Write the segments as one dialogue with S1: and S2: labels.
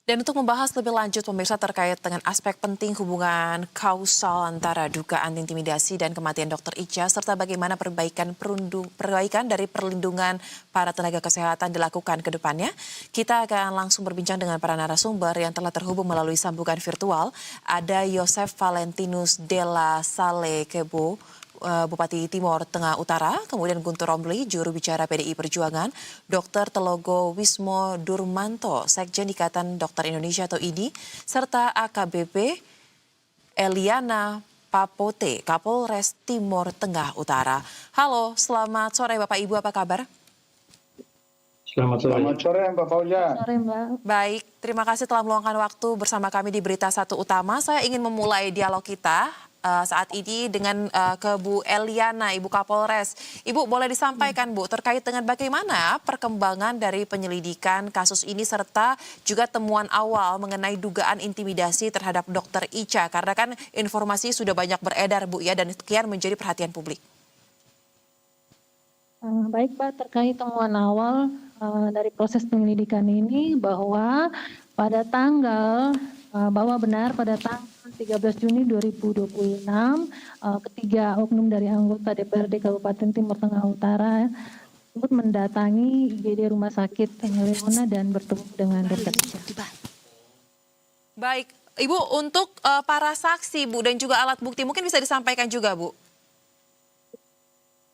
S1: Dan untuk membahas lebih lanjut pemirsa terkait dengan aspek penting hubungan kausal antara dugaan intimidasi dan kematian Dr. Ica serta bagaimana perbaikan dari perlindungan para tenaga kesehatan dilakukan ke depannya, kita akan langsung berbincang dengan para narasumber yang telah terhubung melalui sambungan virtual. Ada Yosef Valentinus Della Sale Kebo, Bupati Timor Tengah Utara, kemudian Guntur Romli, juru bicara PDI Perjuangan, Dr. Telogo Wismo Durmanto, Sekjen Ikatan Dokter Indonesia atau IDI, serta AKBP Eliana Papote, Kapolres Timor Tengah Utara. Halo, selamat sore Bapak Ibu, apa kabar?
S2: Selamat sore Mbak Fauja.
S3: Sore Mbak.
S1: Baik, terima kasih telah meluangkan waktu bersama kami di Berita Satu Utama. Saya ingin memulai dialog kita saat ini dengan ke Bu Eliana, Ibu Kapolres. Ibu boleh disampaikan Bu terkait dengan bagaimana perkembangan dari penyelidikan kasus ini serta juga temuan awal mengenai dugaan intimidasi terhadap Dr. Ica, karena kan informasi sudah banyak beredar Bu ya dan kian menjadi perhatian publik.
S3: Baik Pak, terkait temuan awal dari proses penyelidikan ini bahwa pada tanggal benar pada tanggal 13 Juni 2026 ketiga oknum dari anggota DPRD Kabupaten Timor Tengah Utara mendatangi IGD Rumah Sakit Leona dan bertemu dengan Dr. Ica.
S1: Baik, Ibu untuk para saksi Bu dan juga alat bukti mungkin bisa disampaikan juga Bu.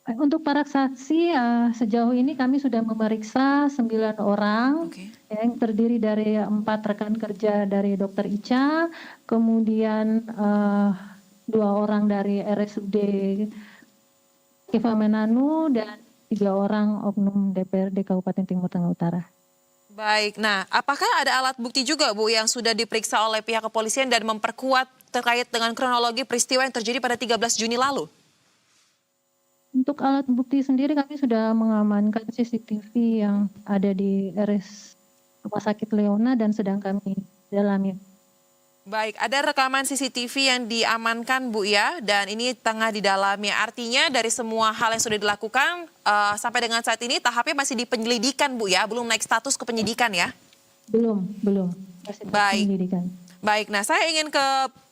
S3: Untuk para saksi sejauh ini kami sudah memeriksa 9 orang yang terdiri dari 4 rekan kerja dari Dr. Ica, kemudian 2 orang dari RSUD Keva Menanu dan 3 orang oknum DPRD Kabupaten Timor Tengah Utara.
S1: Baik, nah apakah ada alat bukti juga Bu yang sudah diperiksa oleh pihak kepolisian dan memperkuat terkait dengan kronologi peristiwa yang terjadi pada 13 Juni lalu?
S3: Untuk alat bukti sendiri kami sudah mengamankan CCTV yang ada di RS Rumah Sakit Leona dan sedang kami dalami.
S1: Baik, ada rekaman CCTV yang diamankan Bu ya, dan ini tengah didalami. Artinya dari semua hal yang sudah dilakukan sampai dengan saat ini tahapnya masih di penyelidikan Bu ya, belum naik status ke penyidikan ya?
S3: Belum. Masih penyelidikan.
S1: Baik, nah saya ingin ke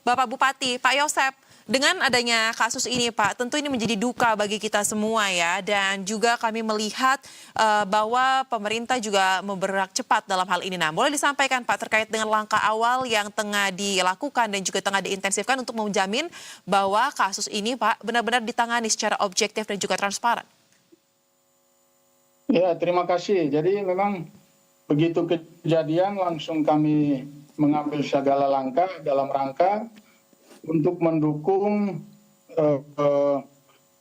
S1: Bapak Bupati, Pak Yosef. Dengan adanya kasus ini Pak, tentu ini menjadi duka bagi kita semua ya. Dan juga kami melihat bahwa pemerintah juga bergerak cepat dalam hal ini. Nah, boleh disampaikan Pak terkait dengan langkah awal yang tengah dilakukan dan juga tengah diintensifkan untuk menjamin bahwa kasus ini Pak benar-benar ditangani secara objektif dan juga transparan.
S2: Ya, terima kasih. Jadi memang begitu kejadian langsung kami mengambil segala langkah dalam rangka untuk mendukung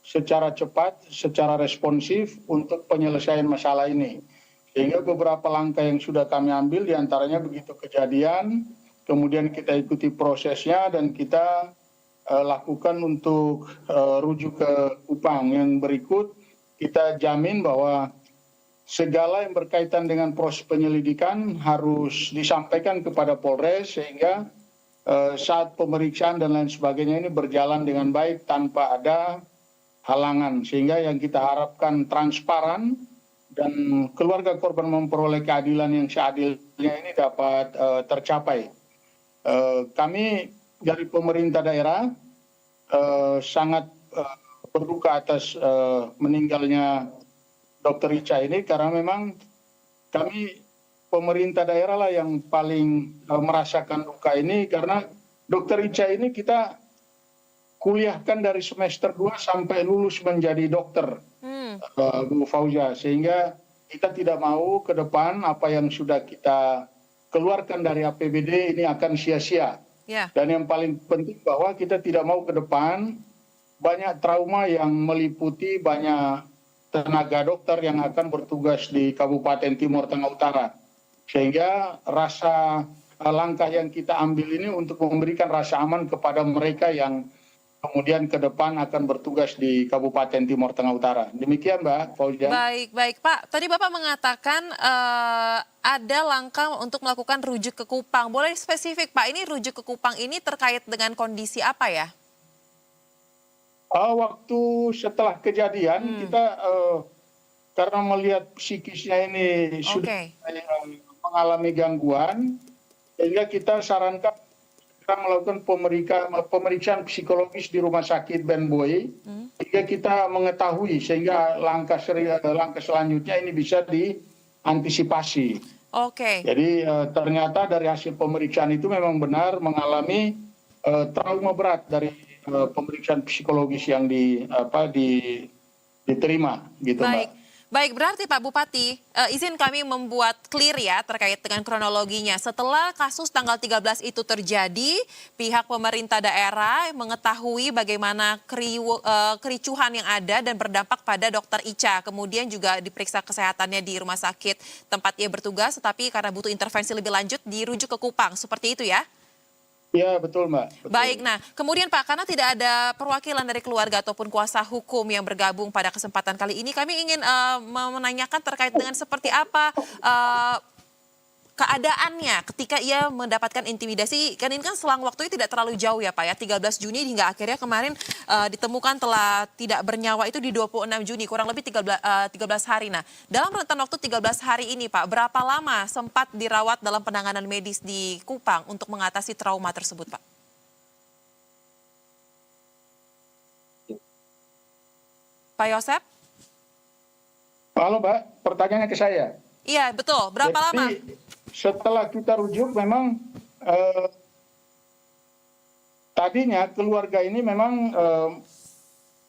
S2: secara cepat, secara responsif untuk penyelesaian masalah ini. Sehingga beberapa langkah yang sudah kami ambil diantaranya begitu kejadian, kemudian kita ikuti prosesnya dan kita lakukan untuk rujuk ke Kupang. Yang berikut kita jamin bahwa segala yang berkaitan dengan proses penyelidikan harus disampaikan kepada Polres sehingga saat pemeriksaan dan lain sebagainya ini berjalan dengan baik tanpa ada halangan. Sehingga yang kita harapkan transparan dan keluarga korban memperoleh keadilan yang seadilnya ini dapat tercapai. Kami dari pemerintah daerah sangat berduka atas meninggalnya Dr. Ica ini karena memang kami pemerintah daerah lah yang paling merasakan duka ini karena Dr. Ica ini kita kuliahkan dari semester 2 sampai lulus menjadi dokter, Bu Fauja, sehingga kita tidak mau ke depan apa yang sudah kita keluarkan dari APBD ini akan sia-sia. Dan yang paling penting bahwa kita tidak mau ke depan banyak trauma yang meliputi banyak tenaga dokter yang akan bertugas di Kabupaten Timor Tengah Utara. Sehingga rasa langkah yang kita ambil ini untuk memberikan rasa aman kepada mereka yang kemudian ke depan akan bertugas di Kabupaten Timor Tengah Utara. Demikian Mbak Fauzia.
S1: Baik Pak. Tadi Bapak mengatakan ada langkah untuk melakukan rujuk ke Kupang. Boleh spesifik Pak, ini rujuk ke Kupang ini terkait dengan kondisi apa ya?
S2: Waktu setelah kejadian kita karena melihat psikisnya ini sudah mengalami gangguan, sehingga kita sarankan kita melakukan pemeriksaan psikologis di rumah sakit Ben Boy, sehingga kita mengetahui sehingga langkah selanjutnya ini bisa diantisipasi.
S1: Oke.
S2: Jadi ternyata dari hasil pemeriksaan itu memang benar mengalami trauma berat dari pemeriksaan psikologis yang diterima, gitu
S1: Baik.
S2: Mbak.
S1: Baik, berarti Pak Bupati, izin kami membuat clear ya terkait dengan kronologinya. Setelah kasus tanggal 13 itu terjadi, pihak pemerintah daerah mengetahui bagaimana kericuhan yang ada dan berdampak pada Dokter Ica. Kemudian juga diperiksa kesehatannya di rumah sakit tempat ia bertugas, tetapi karena butuh intervensi lebih lanjut dirujuk ke Kupang. Seperti itu ya?
S2: Iya, betul Mbak. Betul.
S1: Baik, nah kemudian Pak, karena tidak ada perwakilan dari keluarga ataupun kuasa hukum yang bergabung pada kesempatan kali ini, kami ingin menanyakan terkait dengan seperti apa keadaannya ketika ia mendapatkan intimidasi. Kan ini kan selang waktunya tidak terlalu jauh ya Pak ya, 13 Juni hingga akhirnya kemarin ditemukan telah tidak bernyawa itu di 26 Juni, kurang lebih 13 hari. Nah, dalam rentan waktu 13 hari ini Pak, berapa lama sempat dirawat dalam penanganan medis di Kupang untuk mengatasi trauma tersebut Pak? Pak Yosep?
S2: Halo Mbak, pertanyaannya ke saya.
S1: Iya, betul. Berapa lama?
S2: Setelah kita rujuk memang tadinya keluarga ini memang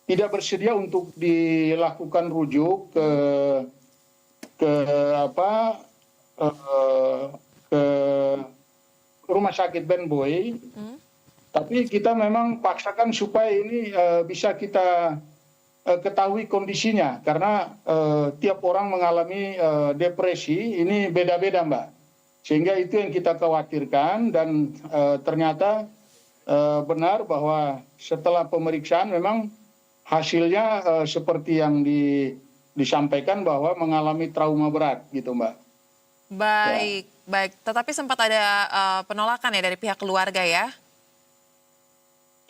S2: tidak bersedia untuk dilakukan rujuk ke rumah sakit Ben Boy. Tapi kita memang paksakan supaya ini bisa kita ketahui kondisinya, karena tiap orang mengalami depresi ini beda-beda Mbak, sehingga itu yang kita khawatirkan. Dan ternyata benar bahwa setelah pemeriksaan memang hasilnya seperti yang disampaikan bahwa mengalami trauma berat gitu Mbak.
S1: Baik, baik. Tetapi sempat ada penolakan ya dari pihak keluarga ya?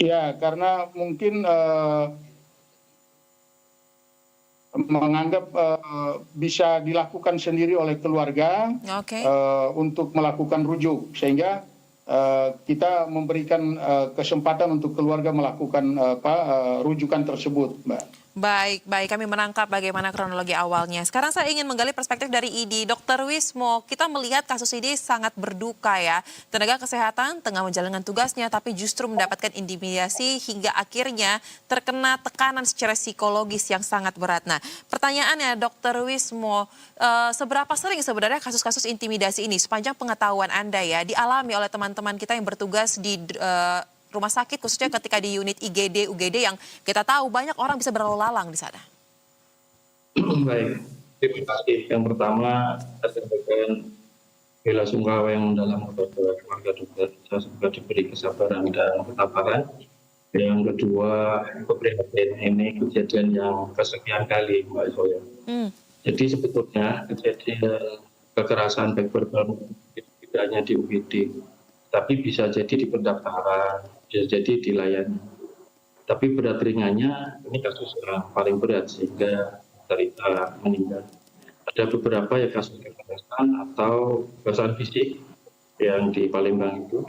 S2: Iya, karena mungkin menganggap bisa dilakukan sendiri oleh keluarga untuk melakukan rujuk, sehingga kita memberikan kesempatan untuk keluarga melakukan rujukan tersebut, Mbak.
S1: Baik, baik. Kami menangkap bagaimana kronologi awalnya. Sekarang saya ingin menggali perspektif dari ID. Dr. Wismo, kita melihat kasus ini sangat berduka ya. Tenaga kesehatan tengah menjalankan tugasnya tapi justru mendapatkan intimidasi hingga akhirnya terkena tekanan secara psikologis yang sangat berat. Nah, pertanyaannya Dr. Wismo, seberapa sering sebenarnya kasus-kasus intimidasi ini sepanjang pengetahuan Anda ya dialami oleh teman-teman kita yang bertugas di rumah sakit, khususnya ketika di unit IGD, UGD yang kita tahu banyak orang bisa berlalu lalang di sana?
S4: Baik, terima kasih. Yang pertama, saya sampaikan bela sungkawa yang mendalam kepada keluarga dokter. Saya semoga diberi kesabaran dan ketabahan. Yang kedua, keprihatinan ini kejadian yang kesekian kali, Mbak Zoya. Jadi sebetulnya kejadian kekerasan baik verbal tidak hanya di UGD, tapi bisa jadi di pendaftaran, bisa jadi di layanan. Tapi berat ringannya ini kasus yang paling berat sehingga derita meninggal. Ada beberapa ya kasus kekerasan atau kekerasan fisik yang di Palembang itu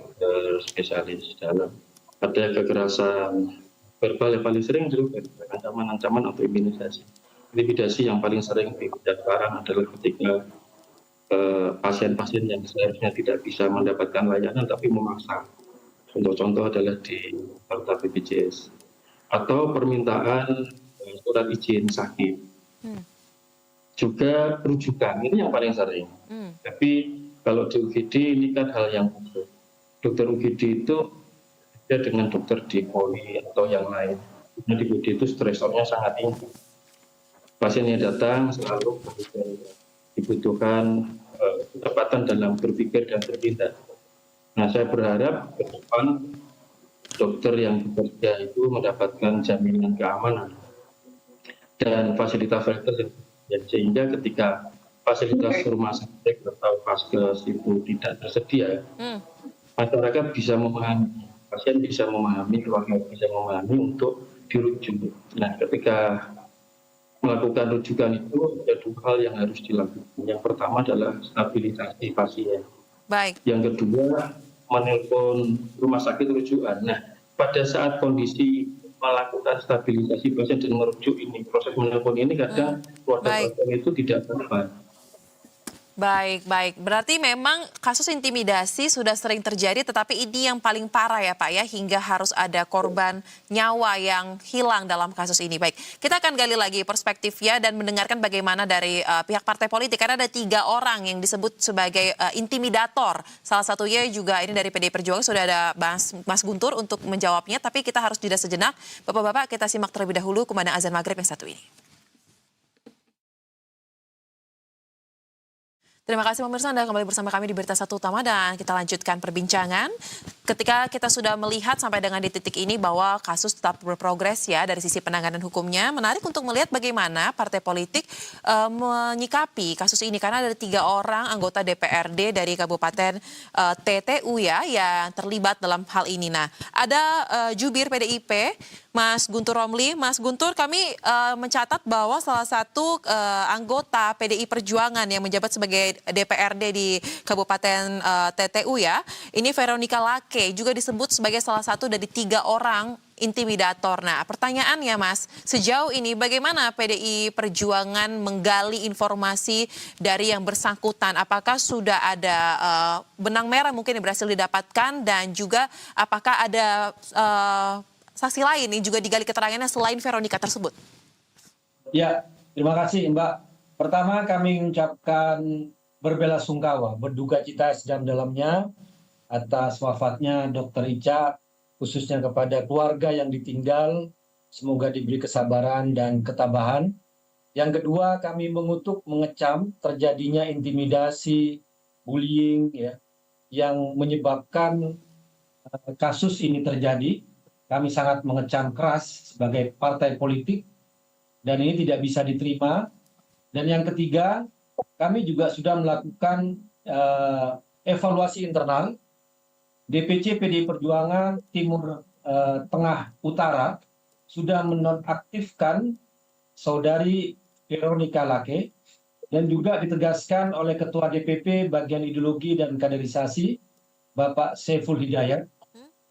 S4: spesialis dalam. Ada kekerasan verbal yang paling sering juga ancaman-ancaman atau intimidasi. Intimidasi yang paling sering di pendaftaran adalah ketika pasien-pasien yang seharusnya tidak bisa mendapatkan layanan tapi memaksa. Contoh-contoh adalah di Perta BPJS atau permintaan surat izin sakit. Juga rujukan, ini yang paling sering. Tapi kalau di UGD ini kan hal yang khusus. Dokter UGD itu beda dengan dokter di poli atau yang lain. Di UGD itu stresornya sangat tinggi. Pasien yang datang selalu dibutuhkan kecepatan dalam berpikir dan bertindak. Nah, saya berharap ke depan dokter yang bekerja itu mendapatkan jaminan keamanan dan fasilitas yang sehingga ketika fasilitas rumah sakit atau vaskes itu tidak tersedia, masyarakat bisa memahami, pasien bisa memahami, keluarga bisa memahami untuk dirujuk. Nah, ketika melakukan rujukan itu ada dua hal yang harus dilakukan. Yang pertama adalah stabilisasi pasien.
S1: Baik.
S4: Yang kedua, menelpon rumah sakit rujukan. Nah, pada saat kondisi melakukan stabilisasi pasien dan merujuk ini, proses menelpon ini kadang keluarga
S1: Baik.
S4: pasien itu tidak tepat.
S1: Baik, baik. Berarti memang kasus intimidasi sudah sering terjadi, tetapi ini yang paling parah ya Pak ya, hingga harus ada korban nyawa yang hilang dalam kasus ini. Baik, kita akan gali lagi perspektifnya dan mendengarkan bagaimana dari pihak partai politik. Karena ada 3 orang yang disebut sebagai intimidator. Salah satunya juga ini dari PDI Perjuangan, sudah ada Mas Guntur untuk menjawabnya. Tapi kita harus jeda sejenak. Bapak-bapak, kita simak terlebih dahulu kumandang azan maghrib yang satu ini. Terima kasih pemirsa, Anda kembali bersama kami di Berita Satu Utama dan kita lanjutkan perbincangan. Ketika kita sudah melihat sampai dengan di titik ini bahwa kasus tetap berprogres ya dari sisi penanganan hukumnya, menarik untuk melihat bagaimana partai politik menyikapi kasus ini. Karena ada 3 orang anggota DPRD dari Kabupaten TTU ya yang terlibat dalam hal ini. Nah, ada jubir PDIP, Mas Guntur Romli. Mas Guntur, kami mencatat bahwa salah satu anggota PDI Perjuangan yang menjabat sebagai DPRD di Kabupaten TTU ya, ini Veronica Lake juga disebut sebagai salah satu dari 3 orang intimidator. Nah, pertanyaannya Mas, sejauh ini bagaimana PDI Perjuangan menggali informasi dari yang bersangkutan? Apakah sudah ada benang merah mungkin yang berhasil didapatkan dan juga apakah ada saksi lain yang juga digali keterangannya selain Veronica tersebut?
S5: Ya, terima kasih Mbak. Pertama kami mengucapkan berbelasungkawa, berduka cita sedalam-dalamnya atas wafatnya Dr. Ica, khususnya kepada keluarga yang ditinggal. Semoga diberi kesabaran dan ketabahan. Yang kedua, kami mengutuk, mengecam terjadinya intimidasi, bullying ya, yang menyebabkan kasus ini terjadi. Kami sangat mengecam keras sebagai partai politik dan ini tidak bisa diterima. Dan yang ketiga, kami juga sudah melakukan evaluasi internal. DPC PDI Perjuangan Timur Tengah Utara sudah menonaktifkan saudari Veronica Lake dan juga ditegaskan oleh Ketua DPP Bagian Ideologi dan Kaderisasi Bapak Saiful Hidayat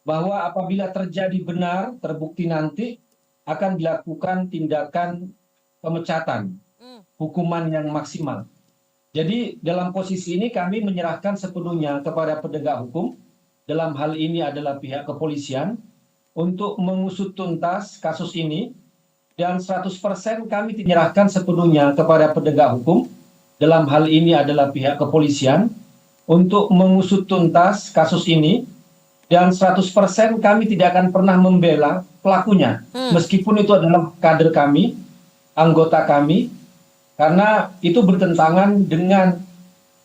S5: bahwa apabila terjadi benar, terbukti nanti akan dilakukan tindakan pemecatan, hukuman yang maksimal. Jadi dalam posisi ini kami menyerahkan sepenuhnya kepada penegak hukum, dalam hal ini adalah pihak kepolisian, untuk mengusut tuntas kasus ini, dan 100% kami menyerahkan sepenuhnya kepada penegak hukum, dalam hal ini adalah pihak kepolisian, untuk mengusut tuntas kasus ini, dan 100% kami tidak akan pernah membela pelakunya, meskipun itu adalah kader kami, anggota kami, karena itu bertentangan dengan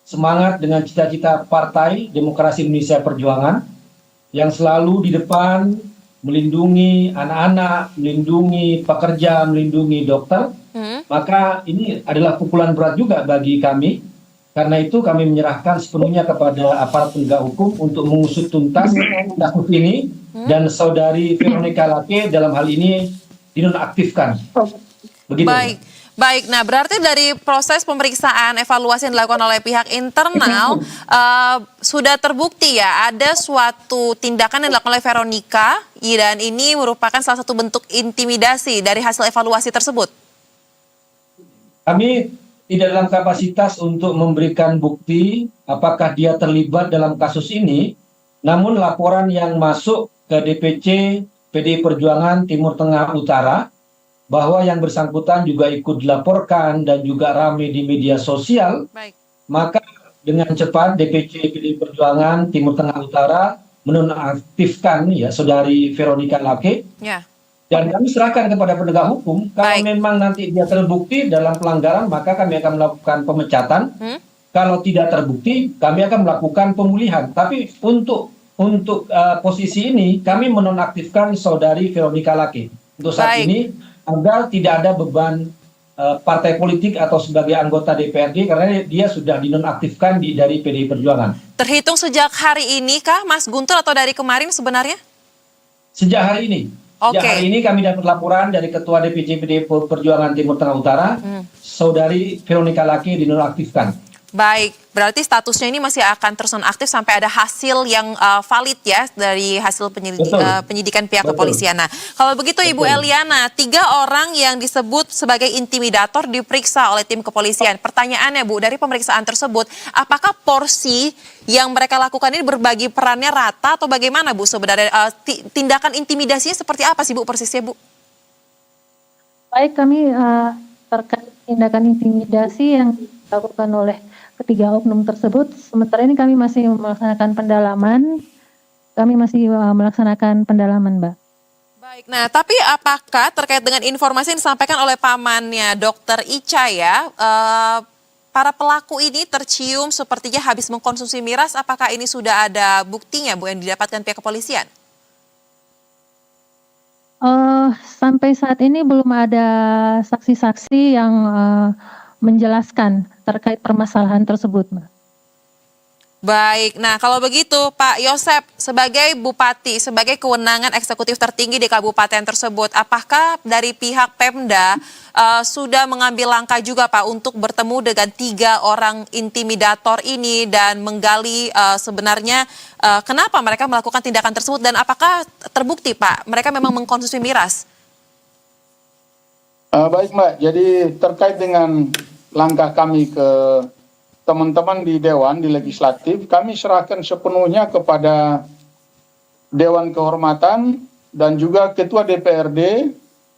S5: semangat, dengan cita-cita Partai Demokrasi Indonesia Perjuangan yang selalu di depan melindungi anak-anak, melindungi pekerja, melindungi dokter. Maka ini adalah pukulan berat juga bagi kami. Karena itu kami menyerahkan sepenuhnya kepada aparat penegak hukum untuk mengusut tuntas kasus ini dan saudari Veronica Lake dalam hal ini dinonaktifkan. Begitu.
S1: Baik, nah berarti dari proses pemeriksaan evaluasi yang dilakukan oleh pihak internal sudah terbukti ya ada suatu tindakan yang dilakukan oleh Veronica dan ini merupakan salah satu bentuk intimidasi dari hasil evaluasi tersebut.
S5: Kami tidak dalam kapasitas untuk memberikan bukti apakah dia terlibat dalam kasus ini, namun laporan yang masuk ke DPC PDI Perjuangan Timur Tengah Utara bahwa yang bersangkutan juga ikut dilaporkan dan juga ramai di media sosial.
S1: Baik.
S5: Maka dengan cepat DPC PDI Perjuangan Timur Tengah Utara menonaktifkan ya saudari Veronica Lake.
S1: Ya.
S5: Dan kami serahkan kepada penegak hukum. Kalau memang nanti dia terbukti dalam pelanggaran, maka kami akan melakukan pemecatan. Kalau tidak terbukti, kami akan melakukan pemulihan. Tapi untuk posisi ini, kami menonaktifkan saudari Veronica Lake untuk saat ini agar tidak ada beban partai politik atau sebagai anggota DPRD karena dia sudah dinonaktifkan dari PDI Perjuangan.
S1: Terhitung sejak hari ini kah, Mas Guntur, atau dari kemarin sebenarnya?
S5: Sejak hari ini. Sejak hari ini kami dapat laporan dari Ketua DPC PDI Perjuangan Timur Tengah Utara, saudari Veronica Lake dinonaktifkan.
S1: Baik, berarti statusnya ini masih akan terus nonaktif sampai ada hasil yang valid ya dari hasil penyidikan pihak
S5: Betul.
S1: kepolisian. Nah, kalau begitu Ibu
S5: Betul.
S1: Eliana, 3 orang yang disebut sebagai intimidator diperiksa oleh tim kepolisian. Pertanyaannya Bu, dari pemeriksaan tersebut, apakah porsi yang mereka lakukan ini berbagi perannya rata atau bagaimana Bu sebenarnya? Tindakan intimidasinya seperti apa sih Bu persisnya Bu?
S3: Baik, kami terkait tindakan intimidasi yang dilakukan oleh ketiga oknum tersebut, sementara ini kami masih melaksanakan pendalaman. Kami masih melaksanakan pendalaman, Mbak.
S1: Baik, nah tapi apakah terkait dengan informasi yang disampaikan oleh pamannya Dr. Ica ya, para pelaku ini tercium sepertinya habis mengkonsumsi miras, apakah ini sudah ada buktinya Bu yang didapatkan pihak kepolisian?
S3: Sampai saat ini belum ada saksi-saksi yang menjelaskan terkait permasalahan tersebut, Mbak.
S1: Baik, nah kalau begitu Pak Yosep sebagai Bupati, sebagai kewenangan eksekutif tertinggi di kabupaten tersebut, apakah dari pihak Pemda sudah mengambil langkah juga Pak untuk bertemu dengan 3 orang intimidator ini dan menggali sebenarnya kenapa mereka melakukan tindakan tersebut dan apakah terbukti Pak mereka memang mengkonsumsi miras?
S2: Baik Mbak, jadi terkait dengan langkah kami ke teman-teman di Dewan, di Legislatif, kami serahkan sepenuhnya kepada Dewan Kehormatan dan juga Ketua DPRD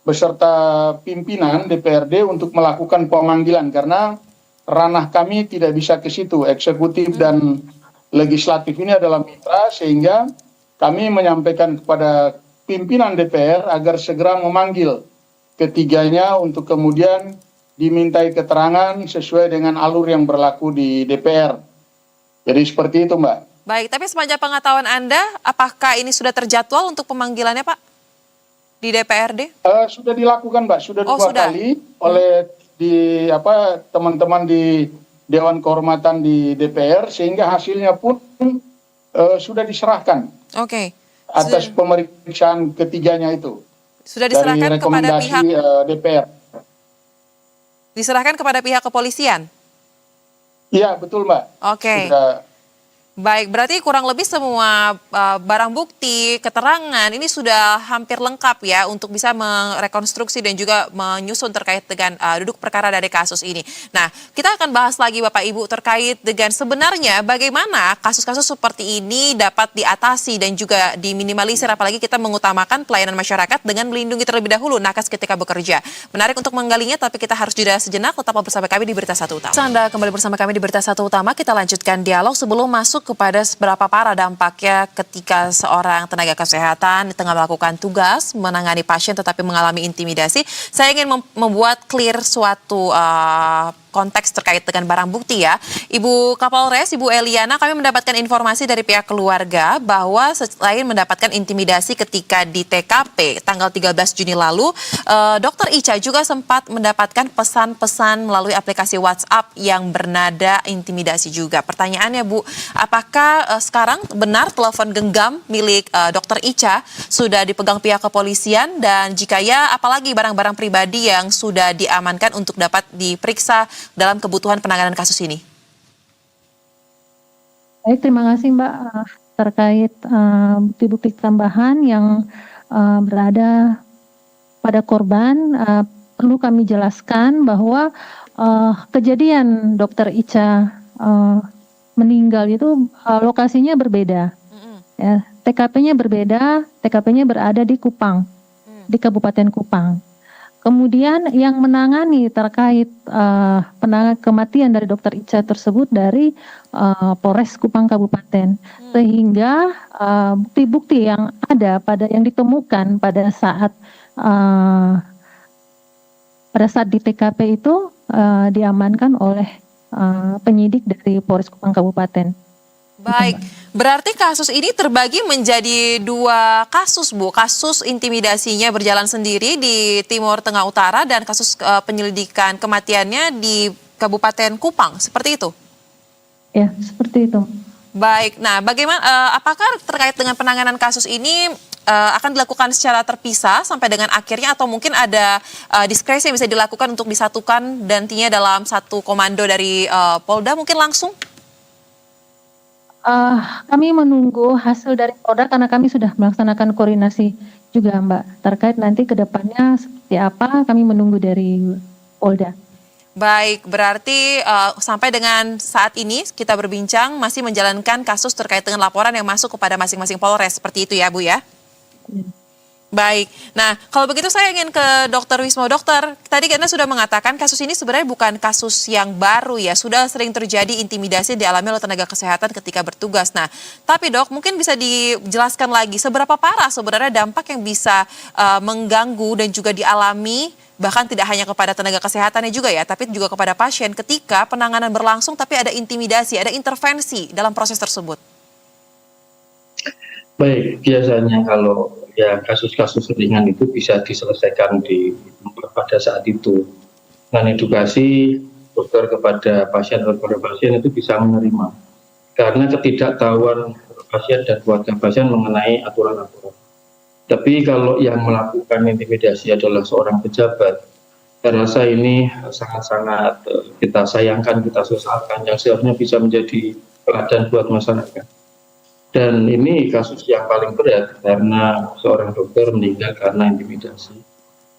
S2: beserta pimpinan DPRD untuk melakukan pemanggilan karena ranah kami tidak bisa ke situ. Eksekutif dan Legislatif ini adalah mitra sehingga kami menyampaikan kepada pimpinan DPR agar segera memanggil ketiganya untuk kemudian dimintai keterangan sesuai dengan alur yang berlaku di DPR. Jadi seperti itu Mbak.
S1: Baik, tapi sepanjang pengetahuan Anda, apakah ini sudah terjadwal untuk pemanggilannya Pak di DPRD?
S2: Sudah dilakukan Mbak, sudah dua
S1: sudah.
S2: kali oleh teman-teman di Dewan Kehormatan di DPR sehingga hasilnya pun sudah diserahkan
S1: Oke.
S2: atas pemeriksaan ketiganya itu.
S1: Sudah
S2: Dari
S1: diserahkan kepada
S2: rekomendasi
S1: pihak
S2: DPR.
S1: diserahkan kepada pihak kepolisian.
S2: Iya betul Mbak.
S1: Oke.
S2: Sudah.
S1: Baik, berarti kurang lebih semua barang bukti, keterangan ini sudah hampir lengkap ya untuk bisa merekonstruksi dan juga menyusun terkait dengan duduk perkara dari kasus ini. Nah, kita akan bahas lagi Bapak Ibu terkait dengan sebenarnya bagaimana kasus-kasus seperti ini dapat diatasi dan juga diminimalisir, apalagi kita mengutamakan pelayanan masyarakat dengan melindungi terlebih dahulu nakes ketika bekerja. Menarik untuk menggalinya, tapi kita harus jeda sejenak. Tetaplah bersama kami di Berita Satu Utama. Anda kembali bersama kami di Berita Satu Utama. Kita lanjutkan dialog sebelum masuk kepada seberapa parah dampaknya ketika seorang tenaga kesehatan di tengah melakukan tugas menangani pasien tetapi mengalami intimidasi. Saya ingin membuat clear suatu konteks terkait dengan barang bukti ya. Ibu Kapolres, Ibu Eliana, kami mendapatkan informasi dari pihak keluarga bahwa selain mendapatkan intimidasi ketika di TKP tanggal 13 Juni lalu, Dr. Ica juga sempat mendapatkan pesan-pesan melalui aplikasi WhatsApp yang bernada intimidasi juga. Pertanyaannya Bu, apakah sekarang benar telepon genggam milik Dr. Ica sudah dipegang pihak kepolisian dan jika ya, apalagi barang-barang pribadi yang sudah diamankan untuk dapat diperiksa dalam kebutuhan penanganan kasus ini?
S3: Baik, terima kasih Mbak terkait bukti-bukti tambahan yang berada pada korban. Perlu kami jelaskan bahwa kejadian Dr. Ica meninggal itu lokasinya berbeda. Ya, TKP-nya berbeda, TKP-nya berada di Kupang, di Kabupaten Kupang. Kemudian yang menangani terkait kematian dari Dr. Ica tersebut dari Polres Kupang Kabupaten, sehingga bukti-bukti yang ada yang ditemukan pada saat di TKP itu diamankan oleh penyidik dari Polres Kupang Kabupaten.
S1: Baik, berarti kasus ini terbagi menjadi 2 kasus Bu. Kasus intimidasinya berjalan sendiri di Timur Tengah Utara dan kasus penyelidikan kematiannya di Kabupaten Kupang, seperti itu?
S3: Ya, seperti itu.
S1: Baik, nah bagaimana, apakah terkait dengan penanganan kasus ini akan dilakukan secara terpisah sampai dengan akhirnya atau mungkin ada diskresi yang bisa dilakukan untuk disatukan dan nantinya dalam satu komando dari Polda mungkin langsung?
S3: Kami menunggu hasil dari Polda karena kami sudah melaksanakan koordinasi juga Mbak. Terkait nanti ke depannya seperti apa kami menunggu dari Polda.
S1: Baik, berarti sampai dengan saat ini kita berbincang masih menjalankan kasus terkait dengan laporan yang masuk kepada masing-masing Polres. Seperti itu ya Bu ya? Baik, nah kalau begitu saya ingin ke Dr. Wismo. Dokter, tadi Anda sudah mengatakan kasus ini sebenarnya bukan kasus yang baru ya, sudah sering terjadi intimidasi dialami oleh tenaga kesehatan ketika bertugas. Nah, tapi Dok, mungkin bisa dijelaskan lagi seberapa parah sebenarnya dampak yang bisa mengganggu dan juga dialami, bahkan tidak hanya kepada tenaga kesehatannya juga ya, tapi juga kepada pasien ketika penanganan berlangsung tapi ada intimidasi, ada intervensi dalam proses tersebut.
S4: Baik, biasanya kalau ya kasus-kasus ringan itu bisa diselesaikan di pada saat itu. Dengan edukasi dokter kepada pasien atau kepada pasien itu bisa menerima. Karena ketidaktahuan pasien dan keluarga pasien mengenai aturan-aturan. Tapi kalau yang melakukan intimidasi adalah seorang pejabat, saya rasa ini sangat-sangat kita sayangkan, kita sesalkan, yang seharusnya bisa menjadi teladan buat masyarakat. Dan ini kasus yang paling berat karena seorang dokter meninggal karena intimidasi.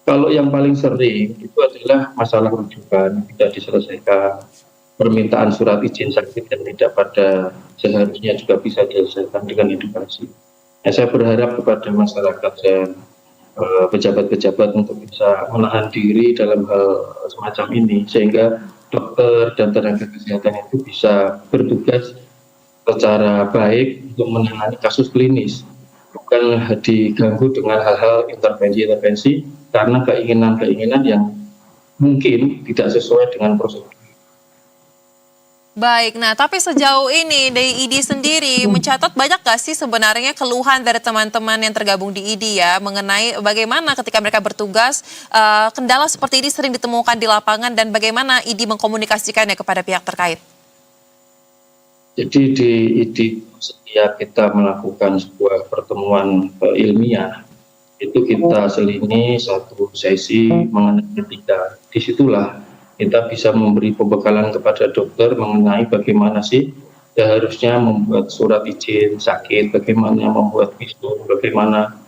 S4: Kalau yang paling sering itu adalah masalah rujukan tidak diselesaikan, permintaan surat izin sakit yang tidak pada seharusnya juga bisa diselesaikan dengan edukasi. Nah, saya berharap kepada masyarakat dan pejabat-pejabat untuk bisa menahan diri dalam hal semacam ini sehingga dokter dan tenaga kesehatan itu bisa bertugas secara baik untuk menangani kasus klinis, bukan diganggu dengan hal-hal intervensi-intervensi karena keinginan-keinginan yang mungkin tidak sesuai dengan prosedur.
S1: Baik, nah tapi sejauh ini dari ID sendiri mencatat banyak gak sih sebenarnya keluhan dari teman-teman yang tergabung di ID ya mengenai bagaimana ketika mereka bertugas kendala seperti ini sering ditemukan di lapangan dan bagaimana ID mengkomunikasikannya kepada pihak terkait?
S4: Jadi di setiap kita melakukan sebuah pertemuan ilmiah, itu kita selingi satu sesi mengenai etika. Disitulah kita bisa memberi pembekalan kepada dokter mengenai bagaimana sih harusnya membuat surat izin sakit, bagaimana membuat visum, bagaimana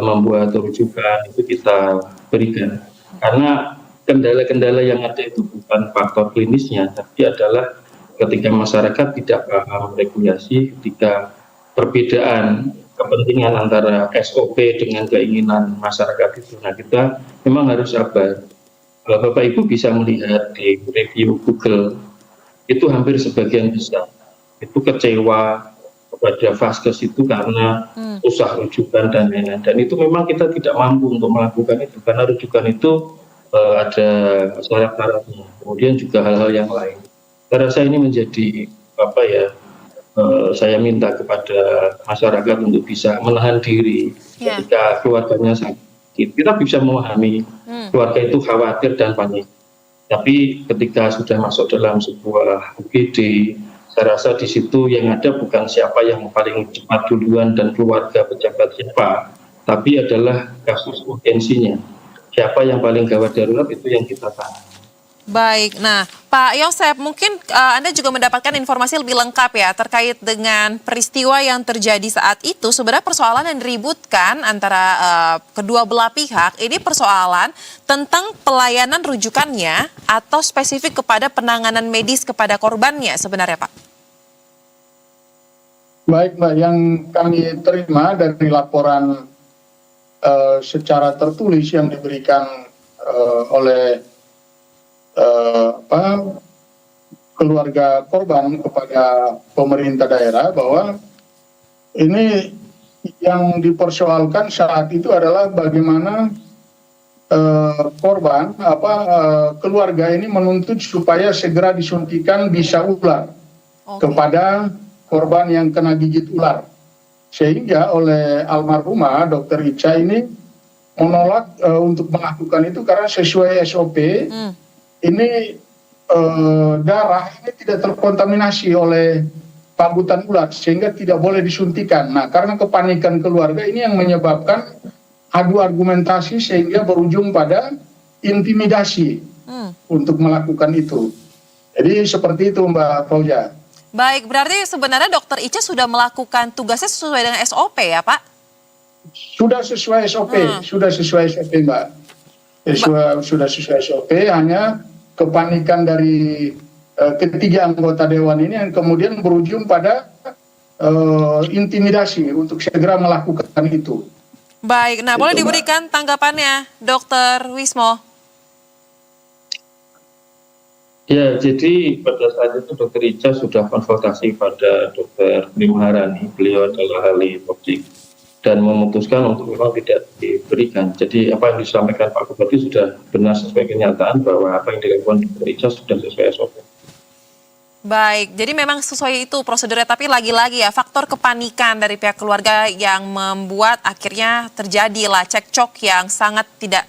S4: membuat rujukan, itu kita berikan. Karena kendala-kendala yang ada itu bukan faktor klinisnya, tapi adalah ketika masyarakat tidak paham regulasi, ketika perbedaan kepentingan antara SOP dengan keinginan masyarakat itu. Nah, kita memang harus sabar. Bapak Ibu bisa melihat di review Google, itu hampir sebagian besar itu kecewa kepada Vaskes itu karena susah rujukan dan lain-lain. Dan itu memang kita tidak mampu untuk melakukan itu, karena rujukan itu ada syarat-syaratnya. Kemudian juga hal-hal yang lain. Saya rasa ini menjadi saya minta kepada masyarakat untuk bisa menahan diri ketika keluarganya sakit. Kita bisa memahami keluarga itu khawatir dan panik. Tapi ketika sudah masuk dalam sebuah UGD, saya rasa di situ yang ada bukan siapa yang paling cepat duluan dan keluarga pejabat siapa, tapi adalah kasus urgensinya. Siapa yang paling gawat darurat itu yang kita tangani.
S1: Baik, nah Pak Yosep, mungkin Anda juga mendapatkan informasi lebih lengkap ya terkait dengan peristiwa yang terjadi saat itu. Sebenarnya persoalan yang diributkan antara kedua belah pihak, ini persoalan tentang pelayanan rujukannya atau spesifik kepada penanganan medis kepada korbannya sebenarnya Pak?
S2: Baik Mbak, yang kami terima dari laporan secara tertulis yang diberikan oleh keluarga korban kepada pemerintah daerah bahwa ini yang dipersoalkan saat itu adalah bagaimana korban keluarga ini menuntut supaya segera disuntikan bisa ular kepada korban yang kena gigit ular, sehingga oleh almarhumah Dr. Ica ini menolak untuk melakukan itu karena sesuai SOP ini darah ini tidak terkontaminasi oleh pagutan ular sehingga tidak boleh disuntikan. Nah, karena kepanikan keluarga ini yang menyebabkan adu argumentasi sehingga berujung pada intimidasi untuk melakukan itu. Jadi seperti itu Mbak Fauja.
S1: Baik, berarti sebenarnya Dokter Ica sudah melakukan tugasnya sesuai dengan SOP ya Pak?
S2: Sudah sesuai SOP, sudah sesuai SOP Mbak. Sudah sesuai SOP, hanya kepanikan dari ketiga anggota dewan ini yang kemudian berujung pada intimidasi untuk segera melakukan itu.
S1: Baik, nah boleh diberikan tanggapannya Dokter Wismo?
S4: Ya, jadi pada saat itu Dr. Ica sudah konsultasi pada Dr. Maharani, beliau adalah ahli topik, dan memutuskan untuk memang tidak diberikan. Jadi apa yang disampaikan Pak Bupati sudah benar sesuai kenyataan bahwa apa yang dilakukan Dr. Ica sudah sesuai SOP.
S1: Baik, jadi memang sesuai itu prosedurnya, tapi lagi-lagi ya faktor kepanikan dari pihak keluarga yang membuat akhirnya terjadilah cekcok yang sangat tidak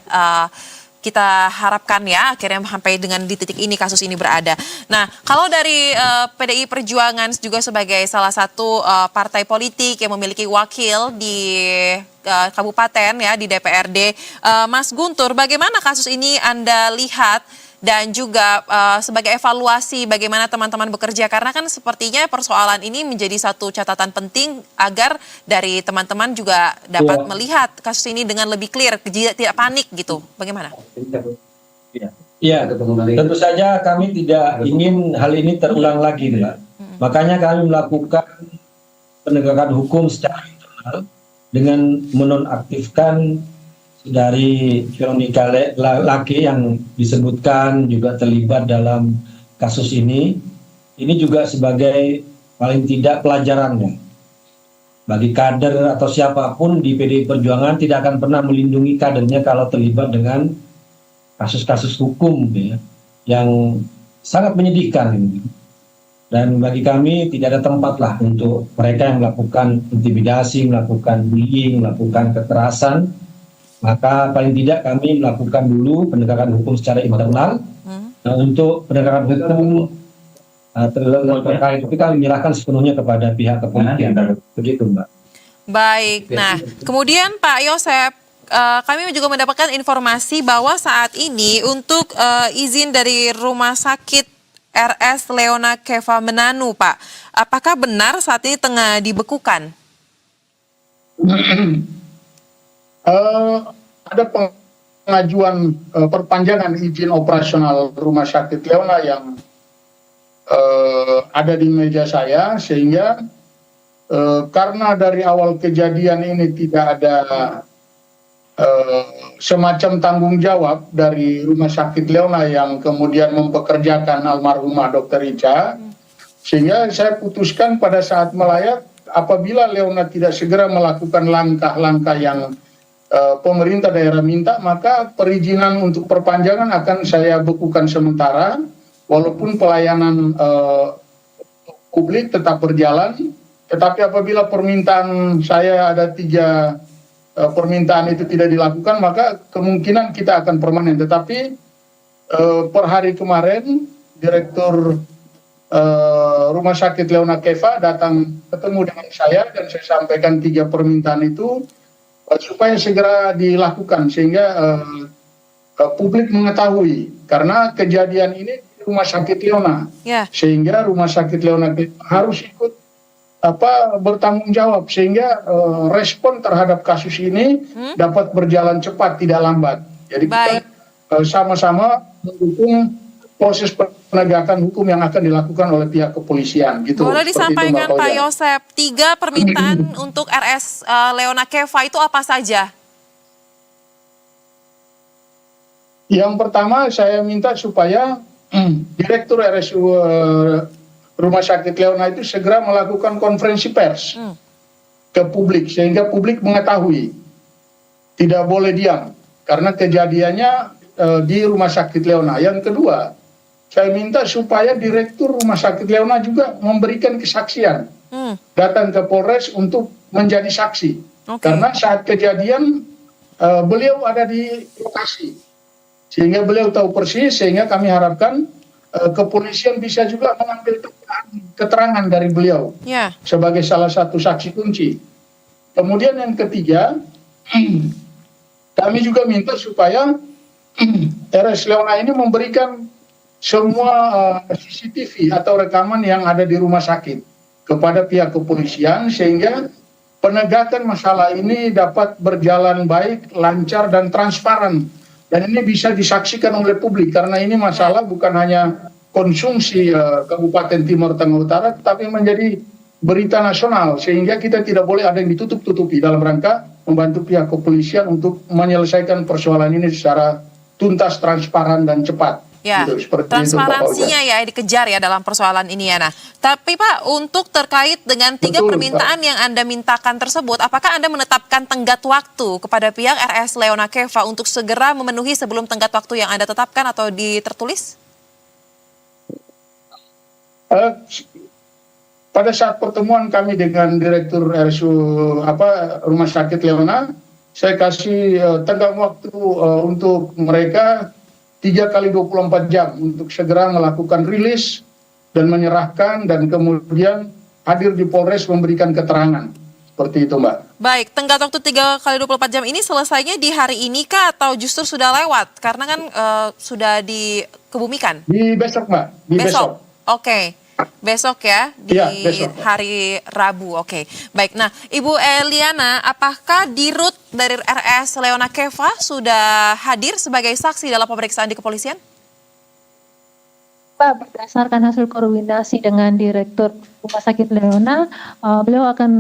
S1: kita harapkan ya akhirnya sampai dengan di titik ini kasus ini berada. Nah, kalau dari PDI Perjuangan juga sebagai salah satu partai politik yang memiliki wakil di kabupaten ya di DPRD, Mas Guntur, bagaimana kasus ini Anda lihat dan juga sebagai evaluasi bagaimana teman-teman bekerja, karena kan sepertinya persoalan ini menjadi satu catatan penting agar dari teman-teman juga dapat melihat kasus ini dengan lebih clear, tidak panik gitu. Bagaimana?
S5: Ya, tentu saja kami tidak ingin hal ini terulang lagi, Mbak. Makanya kami melakukan penegakan hukum secara internal dengan menonaktifkan dari Veronica Lake yang disebutkan juga terlibat dalam kasus ini juga sebagai paling tidak pelajarannya bagi kader atau siapapun di PDI Perjuangan tidak akan pernah melindungi kadernya kalau terlibat dengan kasus-kasus hukum ya, yang sangat menyedihkan ini. Dan bagi kami tidak ada tempat lah untuk mereka yang melakukan intimidasi, melakukan bullying, melakukan kekerasan. Maka paling tidak kami melakukan dulu penegakan hukum secara internal. Untuk penegakan hukum terkait itu kami menyerahkan sepenuhnya kepada pihak kepolisian. Begitu Mbak.
S1: Baik, nah kemudian Pak Yosep, kami juga mendapatkan informasi bahwa saat ini untuk izin dari Rumah Sakit RS Leona Keva Menanu Pak, apakah benar saat ini tengah dibekukan?
S2: Ada pengajuan perpanjangan izin operasional Rumah Sakit Leona yang ada di meja saya, sehingga karena dari awal kejadian ini tidak ada semacam tanggung jawab dari Rumah Sakit Leona yang kemudian mempekerjakan almarhumah Dr. Ica, sehingga saya putuskan pada saat melayat apabila Leona tidak segera melakukan langkah-langkah yang pemerintah daerah minta, maka perizinan untuk perpanjangan akan saya bekukan sementara, walaupun pelayanan publik tetap berjalan, tetapi apabila permintaan saya ada 3 permintaan itu tidak dilakukan, maka kemungkinan kita akan permanen. Tetapi per hari kemarin Direktur Rumah Sakit Leona Keva datang ketemu dengan saya dan saya sampaikan 3 permintaan itu supaya segera dilakukan sehingga publik mengetahui, karena kejadian ini di Rumah Sakit Leona, sehingga Rumah Sakit Leona harus ikut bertanggung jawab sehingga respon terhadap kasus ini dapat berjalan cepat, tidak lambat. Jadi kita sama-sama mendukung proses penegakan hukum yang akan dilakukan oleh pihak kepolisian. Gitu.
S1: Boleh disampaikan Pak Yosep, 3 permintaan untuk RS Leona Keva itu apa saja?
S2: Yang pertama saya minta supaya Direktur RSU Rumah Sakit Leona itu segera melakukan konferensi pers ke publik sehingga publik mengetahui. Tidak boleh diam karena kejadiannya di Rumah Sakit Leona. Yang kedua, saya minta supaya Direktur Rumah Sakit Leona juga memberikan kesaksian, datang ke Polres untuk menjadi saksi. Karena saat kejadian beliau ada di lokasi, sehingga beliau tahu persis, sehingga kami harapkan kepolisian bisa juga mengambil keterangan dari beliau
S1: Ya.
S2: sebagai salah satu saksi kunci. Kemudian yang ketiga, kami juga minta supaya RS Leona ini memberikan semua CCTV atau rekaman yang ada di rumah sakit kepada pihak kepolisian sehingga penegakan masalah ini dapat berjalan baik, lancar dan transparan. Dan ini bisa disaksikan oleh publik karena ini masalah bukan hanya konsumsi Kabupaten Timur Tengah Utara tetapi menjadi berita nasional sehingga kita tidak boleh ada yang ditutup-tutupi dalam rangka membantu pihak kepolisian untuk menyelesaikan persoalan ini secara tuntas, transparan dan cepat.
S1: Ya,
S2: Gitu, seperti itu, Pak
S1: transparansinya
S2: Fauzan.
S1: ya dikejar ya dalam persoalan ini ya. Nah, tapi Pak, untuk terkait dengan 3
S2: Betul,
S1: permintaan yang Anda mintakan tersebut, apakah Anda menetapkan tenggat waktu kepada pihak RS Leona Keva untuk segera memenuhi sebelum tenggat waktu yang Anda tetapkan atau tertulis?
S2: Pada saat pertemuan kami dengan Direktur Rumah Sakit Leona, saya kasih tenggang waktu untuk mereka 3 kali 24 jam untuk segera melakukan rilis dan menyerahkan dan kemudian hadir di Polres memberikan keterangan. Seperti itu, Mbak.
S1: Baik, tenggat waktu 3 kali 24 jam ini selesainya di hari ini kah atau justru sudah lewat? Karena kan sudah dikebumikan.
S2: Di besok, Mbak. Di besok.
S1: Oke. Besok ya, di
S2: Iya, besok.
S1: hari Rabu. Oke. Baik, nah Ibu Eliana, apakah di rut dari RS Leona Keva sudah hadir sebagai saksi dalam pemeriksaan di kepolisian?
S3: Pak, berdasarkan hasil koordinasi dengan Direktur Rumah Sakit Leona, beliau akan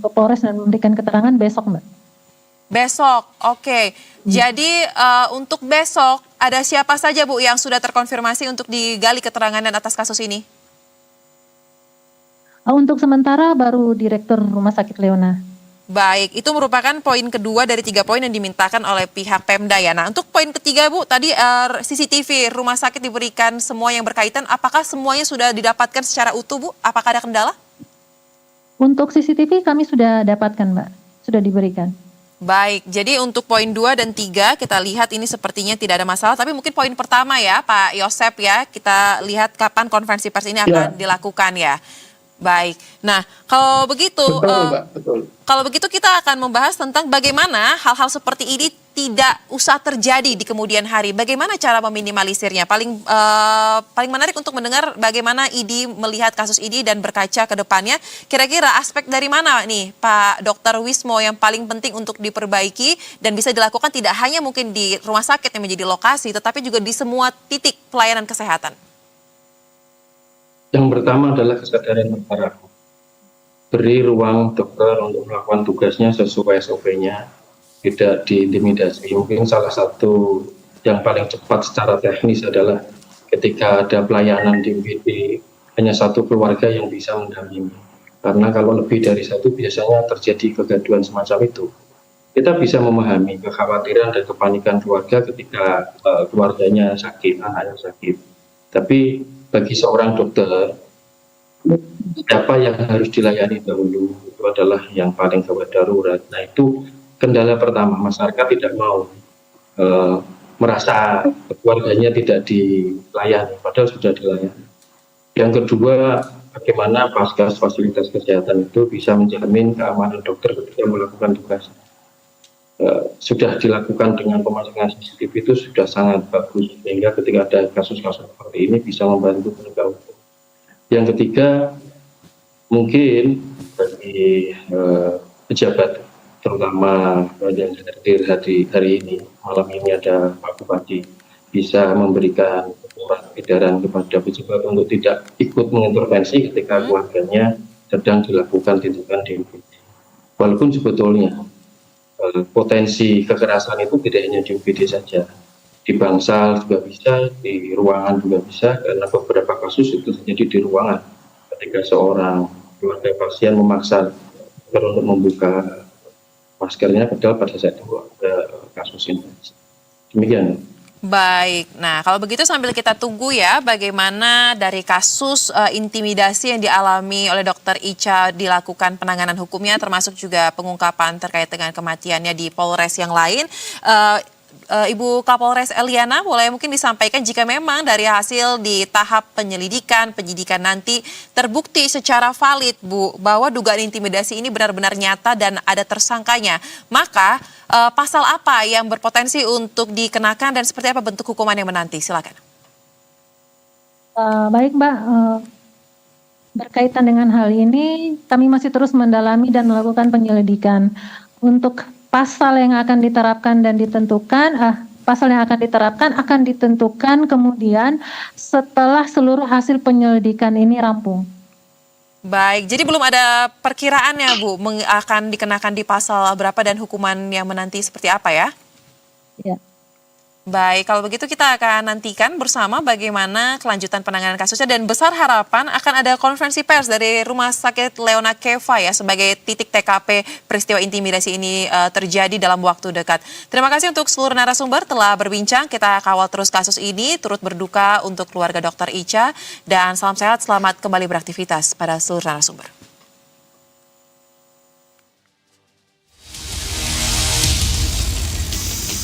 S3: ke Polres dan memberikan keterangan besok, Mbak.
S1: Besok, oke. Jadi untuk besok ada siapa saja Bu yang sudah terkonfirmasi untuk digali keterangan dan atas kasus ini?
S3: Untuk sementara baru Direktur Rumah Sakit Leona.
S1: Baik, itu merupakan poin kedua dari 3 poin yang dimintakan oleh pihak Pemda ya. Nah, untuk poin ketiga Bu, tadi CCTV rumah sakit diberikan semua yang berkaitan. Apakah semuanya sudah didapatkan secara utuh Bu? Apakah ada kendala?
S3: Untuk CCTV kami sudah dapatkan, Mbak. Sudah diberikan.
S1: Baik, jadi untuk poin 2 dan 3 kita lihat ini sepertinya tidak ada masalah. Tapi mungkin poin pertama ya Pak Yosep ya, kita lihat kapan konferensi pers ini akan dilakukan ya. Baik, nah kalau begitu,
S2: Betul, Mbak. Betul.
S1: kalau begitu kita akan membahas tentang bagaimana hal-hal seperti ini tidak usah terjadi di kemudian hari. Bagaimana cara meminimalisirnya? Paling menarik untuk mendengar bagaimana ID melihat kasus ini dan berkaca ke depannya. Kira-kira aspek dari mana nih Pak Dr. Wismo yang paling penting untuk diperbaiki dan bisa dilakukan tidak hanya mungkin di rumah sakit yang menjadi lokasi, tetapi juga di semua titik pelayanan kesehatan?
S4: Yang pertama adalah kesadaran masyarakat. Beri ruang dokter untuk melakukan tugasnya sesuai SOP-nya, tidak diintimidasi. Mungkin salah satu yang paling cepat secara teknis adalah ketika ada pelayanan di UGD, hanya satu keluarga yang bisa mendampingi. Karena kalau lebih dari satu biasanya terjadi kegaduhan semacam itu. Kita bisa memahami kekhawatiran dan kepanikan keluarga ketika keluarganya sakit, anaknya sakit. Tapi bagi seorang dokter, apa yang harus dilayani dahulu itu adalah yang paling gawat darurat. Nah itu kendala pertama, masyarakat tidak mau merasa keluarganya tidak dilayani, padahal sudah dilayani. Yang kedua, bagaimana fasilitas kesehatan itu bisa menjamin keamanan dokter ketika melakukan tugas. Sudah dilakukan dengan pemasangan CCTV itu sudah sangat bagus sehingga ketika ada kasus-kasus seperti ini bisa membantu penegak hukum. Yang ketiga, mungkin bagi pejabat terutama yang hadir hari ini, malam ini ada Pak Bupati, bisa memberikan surat edaran kepada pejabat untuk tidak ikut mengintervensi ketika keluarganya sedang dilakukan tindakan DPD. Walaupun sebetulnya potensi kekerasan itu tidak hanya di UGD saja, di bangsal juga bisa, di ruangan juga bisa, karena beberapa kasus itu terjadi di ruangan ketika seorang keluarga pasien memaksa untuk membuka maskernya padahal pada saat itu ada kasus ini. Demikian.
S1: Baik, nah kalau begitu sambil kita tunggu ya bagaimana dari kasus intimidasi yang dialami oleh Dr. Icha dilakukan penanganan hukumnya termasuk juga pengungkapan terkait dengan kematiannya di Polres yang lain. Ibu Kapolres Eliana, boleh mungkin disampaikan jika memang dari hasil di tahap penyidikan nanti terbukti secara valid, Bu, bahwa dugaan intimidasi ini benar-benar nyata dan ada tersangkanya, maka pasal apa yang berpotensi untuk dikenakan dan seperti apa bentuk hukuman yang menanti? Silakan.
S3: Baik Mbak, berkaitan dengan hal ini kami masih terus mendalami dan melakukan penyelidikan. Untuk pasal yang akan diterapkan dan ditentukan, pasal yang akan diterapkan akan ditentukan kemudian setelah seluruh hasil penyelidikan ini rampung.
S1: Baik, jadi belum ada perkiraannya, Bu, akan dikenakan di pasal berapa dan hukuman yang menanti seperti apa ya?
S3: Ya.
S1: Baik, kalau begitu kita akan nantikan bersama bagaimana kelanjutan penanganan kasusnya dan besar harapan akan ada konferensi pers dari Rumah Sakit Leona Keva ya sebagai titik TKP peristiwa intimidasi ini terjadi dalam waktu dekat. Terima kasih untuk seluruh narasumber telah berbincang. Kita kawal terus kasus ini, turut berduka untuk keluarga Dr. Icha dan salam sehat, selamat kembali beraktivitas pada seluruh narasumber.